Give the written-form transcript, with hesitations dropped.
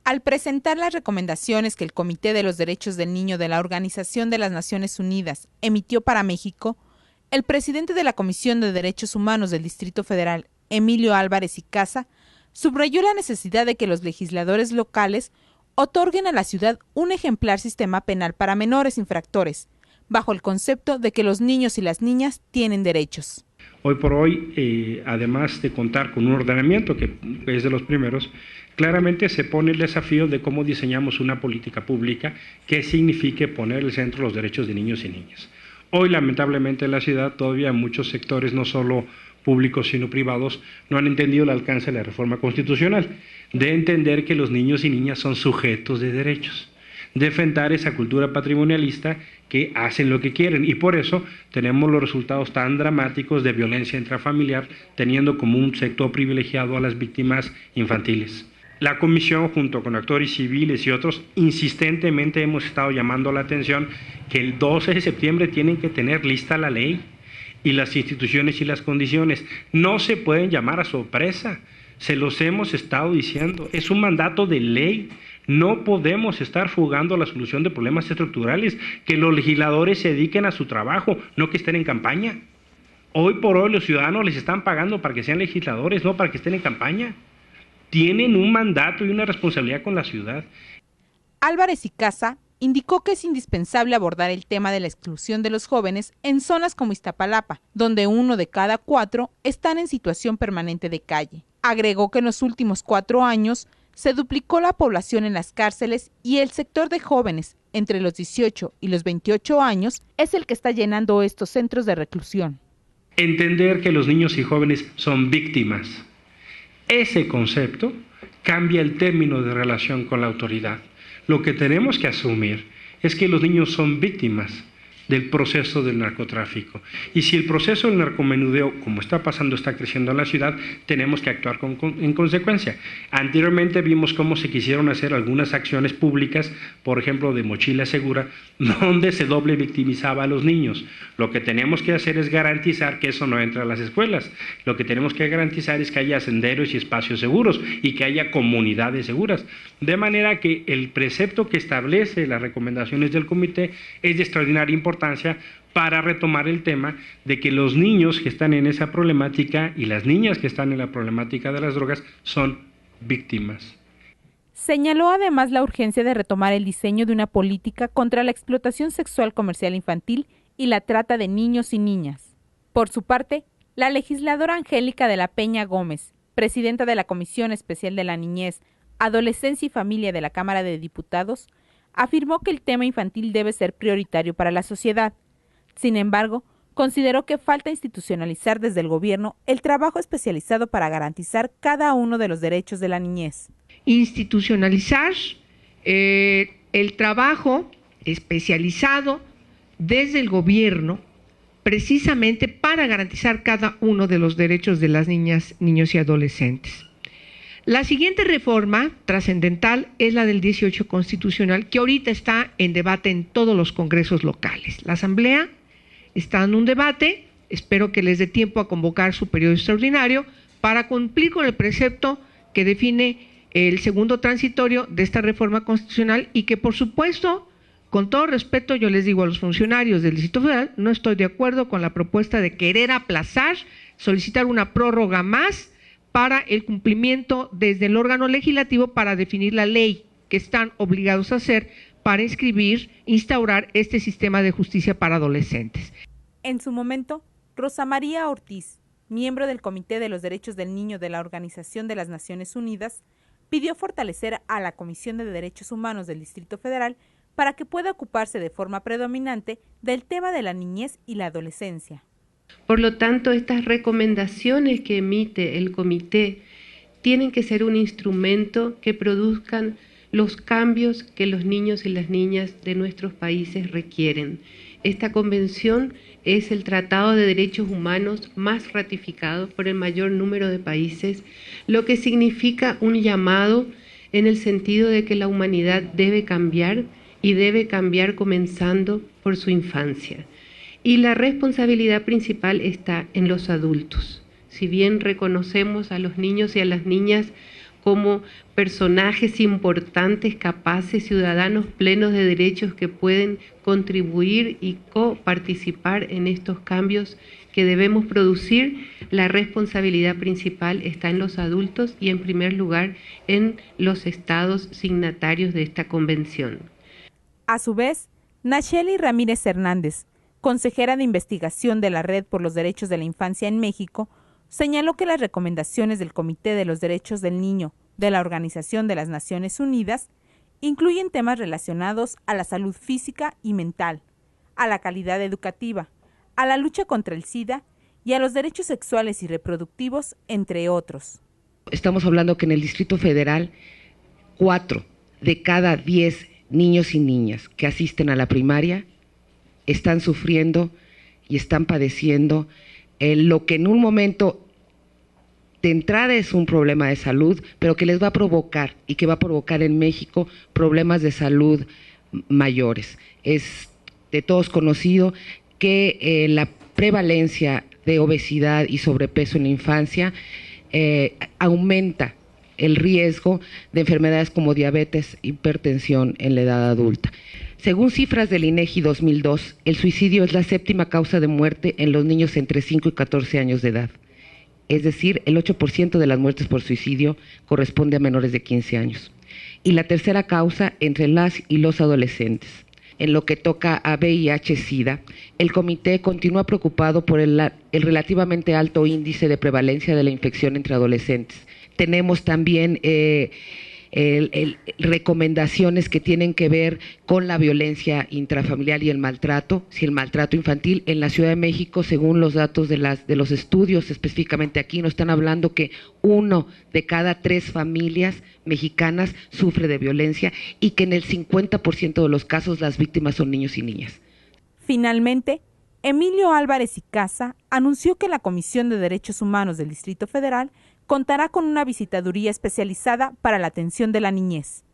Al presentar las recomendaciones que el Comité de los Derechos del Niño de la Organización de las Naciones Unidas emitió para México, el presidente de la Comisión de Derechos Humanos del Distrito Federal, Emilio Álvarez y Casa, subrayó la necesidad de que los legisladores locales otorguen a la ciudad un ejemplar sistema penal para menores infractores, bajo el concepto de que los niños y las niñas tienen derechos. Hoy por hoy, además de contar con un ordenamiento que es de los primeros, claramente se pone el desafío de cómo diseñamos una política pública que signifique poner en el centro los derechos de niños y niñas. Hoy, lamentablemente, en la ciudad todavía muchos sectores, no solo públicos sino privados, no han entendido el alcance de la reforma constitucional, de entender que los niños y niñas son sujetos de derechos, de enfrentar esa cultura patrimonialista que hacen lo que quieren, y por eso tenemos los resultados tan dramáticos de violencia intrafamiliar, teniendo como un sector privilegiado a las víctimas infantiles. La Comisión, junto con actores civiles y otros, insistentemente hemos estado llamando la atención que el 12 de septiembre tienen que tener lista la ley y las instituciones y las condiciones. No se pueden llamar a sorpresa, se los hemos estado diciendo, es un mandato de ley. No podemos estar fugando la solución de problemas estructurales, que los legisladores se dediquen a su trabajo, no que estén en campaña. Hoy por hoy los ciudadanos les están pagando para que sean legisladores, no para que estén en campaña. Tienen un mandato y una responsabilidad con la ciudad. Álvarez y Casa indicó que es indispensable abordar el tema de la exclusión de los jóvenes en zonas como Iztapalapa, donde 1 de cada 4 están en situación permanente de calle. Agregó que en los últimos 4 años se duplicó la población en las cárceles y el sector de jóvenes entre los 18 y los 28 años es el que está llenando estos centros de reclusión. Entender que los niños y jóvenes son víctimas. Ese concepto cambia el término de relación con la autoridad. Lo que tenemos que asumir es que los niños son víctimas del proceso del narcotráfico. Y si el proceso del narcomenudeo, como está pasando, está creciendo en la ciudad, tenemos que actuar en consecuencia. Anteriormente vimos cómo se quisieron hacer algunas acciones públicas, por ejemplo, de mochila segura, donde se doble victimizaba a los niños. Lo que tenemos que hacer es garantizar que eso no entre a las escuelas. Lo que tenemos que garantizar es que haya senderos y espacios seguros y que haya comunidades seguras. De manera que el precepto que establece las recomendaciones del comité es de extraordinaria importancia para retomar el tema de que los niños que están en esa problemática y las niñas que están en la problemática de las drogas son víctimas. Señaló además la urgencia de retomar el diseño de una política contra la explotación sexual comercial infantil y la trata de niños y niñas. Por su parte, la legisladora Angélica de la Peña Gómez, presidenta de la Comisión Especial de la Niñez, Adolescencia y Familia de la Cámara de Diputados, afirmó que el tema infantil debe ser prioritario para la sociedad. Sin embargo, consideró que falta institucionalizar desde el gobierno el trabajo especializado para garantizar cada uno de los derechos de la niñez. Institucionalizar el trabajo especializado desde el gobierno precisamente para garantizar cada uno de los derechos de las niñas, niños y adolescentes. La siguiente reforma trascendental es la del 18 constitucional, que ahorita está en debate en todos los congresos locales. La Asamblea está en un debate, espero que les dé tiempo a convocar su periodo extraordinario para cumplir con el precepto que define el segundo transitorio de esta reforma constitucional y que, por supuesto, con todo respeto, yo les digo a los funcionarios del Distrito Federal, no estoy de acuerdo con la propuesta de querer aplazar, solicitar una prórroga más para el cumplimiento desde el órgano legislativo para definir la ley que están obligados a hacer para instaurar este sistema de justicia para adolescentes. En su momento, Rosa María Ortiz, miembro del Comité de los Derechos del Niño de la Organización de las Naciones Unidas, pidió fortalecer a la Comisión de Derechos Humanos del Distrito Federal para que pueda ocuparse de forma predominante del tema de la niñez y la adolescencia. Por lo tanto, estas recomendaciones que emite el comité tienen que ser un instrumento que produzcan los cambios que los niños y las niñas de nuestros países requieren. Esta convención es el tratado de derechos humanos más ratificado por el mayor número de países, lo que significa un llamado en el sentido de que la humanidad debe cambiar y debe cambiar comenzando por su infancia. Y la responsabilidad principal está en los adultos. Si bien reconocemos a los niños y a las niñas como personajes importantes, capaces, ciudadanos plenos de derechos que pueden contribuir y coparticipar en estos cambios que debemos producir. La responsabilidad principal está en los adultos y en primer lugar en los estados signatarios de esta convención. A su vez, Nacheli Ramírez Hernández, consejera de investigación de la Red por los Derechos de la Infancia en México, señaló que las recomendaciones del Comité de los Derechos del Niño de la Organización de las Naciones Unidas incluyen temas relacionados a la salud física y mental, a la calidad educativa, a la lucha contra el SIDA y a los derechos sexuales y reproductivos, entre otros. Estamos hablando que en el Distrito Federal, 4 de cada 10 niños y niñas que asisten a la primaria están sufriendo y están padeciendo lo que en un momento de entrada es un problema de salud, pero que les va a provocar y que va a provocar en México problemas de salud mayores. Es de todos conocido que la prevalencia de obesidad y sobrepeso en la infancia aumenta el riesgo de enfermedades como diabetes, hipertensión en la edad adulta. Según cifras del INEGI 2002, el suicidio es la 7ª causa de muerte en los niños entre 5 y 14 años de edad. Es decir, el 8% de las muertes por suicidio corresponde a menores de 15 años. Y la 3ª causa entre las y los adolescentes. En lo que toca a VIH-Sida, el comité continúa preocupado por el relativamente alto índice de prevalencia de la infección entre adolescentes. Tenemos también recomendaciones que tienen que ver con la violencia intrafamiliar y el maltrato, si el maltrato infantil en la Ciudad de México, según los datos de los estudios, específicamente aquí nos están hablando que 1 de cada 3 familias mexicanas sufre de violencia y que en el 50% de los casos las víctimas son niños y niñas. Finalmente, Emilio Álvarez y Casa anunció que la Comisión de Derechos Humanos del Distrito Federal contará con una visitaduría especializada para la atención de la niñez.